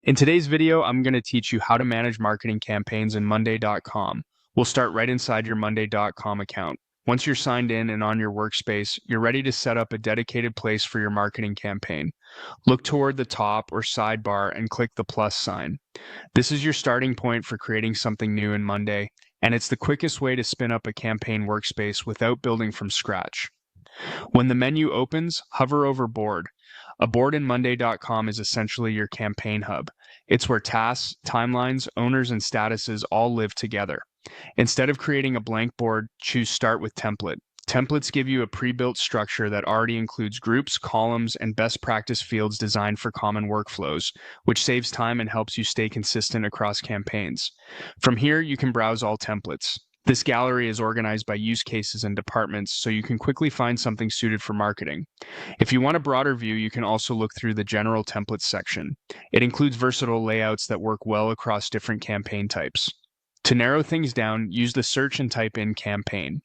In today's video, I'm going to teach you how to manage marketing campaigns in Monday.com. We'll start right inside your Monday.com account. Once you're signed in and on your workspace, you're ready to set up a dedicated place for your marketing campaign. Look toward the top or sidebar and click the plus sign. This is your starting point for creating something new in Monday, and it's the quickest way to spin up a campaign workspace without building from scratch. When the menu opens, hover over Board. A board in Monday.com is essentially your campaign hub. It's where tasks, timelines, owners, and statuses all live together. Instead of creating a blank board, choose Start with Template. Templates give you a pre-built structure that already includes groups, columns, and best practice fields designed for common workflows, which saves time and helps you stay consistent across campaigns. From here, you can browse all templates. This gallery is organized by use cases and departments, so you can quickly find something suited for marketing. If you want a broader view, you can also look through the General Templates section. It includes versatile layouts that work well across different campaign types. To narrow things down, use the search and type in campaign.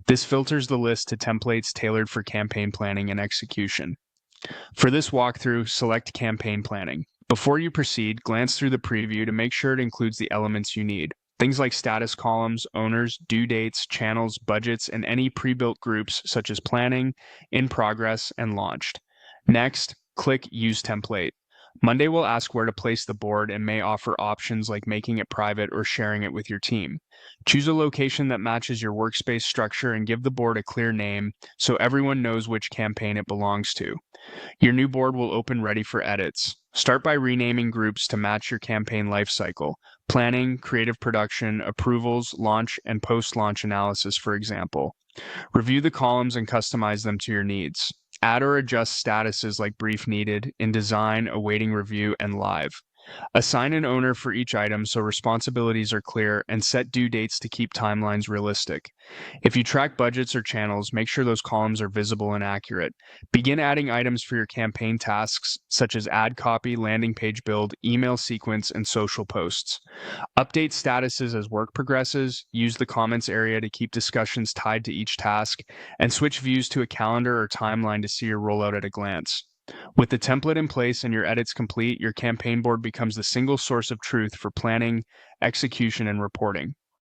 This filters the list to templates tailored for campaign planning and execution. For this walkthrough, select campaign planning. Before you proceed, glance through the preview to make sure it includes the elements you need. Things like status columns, owners, due dates, channels, budgets, and any pre-built groups such as planning, in progress, and launched. Next, click Use Template. Monday will ask where to place the board and may offer options like making it private or sharing it with your team. Choose a location that matches your workspace structure and give the board a clear name so everyone knows which campaign it belongs to. Your new board will open ready for edits. Start by renaming groups to match your campaign lifecycle: planning, creative production, approvals, launch, and post-launch analysis, for example. Review the columns and customize them to your needs. Add or adjust statuses like brief needed, in design, awaiting review, and live. Assign an owner for each item so responsibilities are clear, and set due dates to keep timelines realistic. If you track budgets or channels, make sure those columns are visible and accurate. Begin adding items for your campaign tasks, such as ad copy, landing page build, email sequence, and social posts. Update statuses as work progresses, use the comments area to keep discussions tied to each task, and switch views to a calendar or timeline to see your rollout at a glance. With the template in place and your edits complete, your campaign board becomes the single source of truth for planning, execution, and reporting.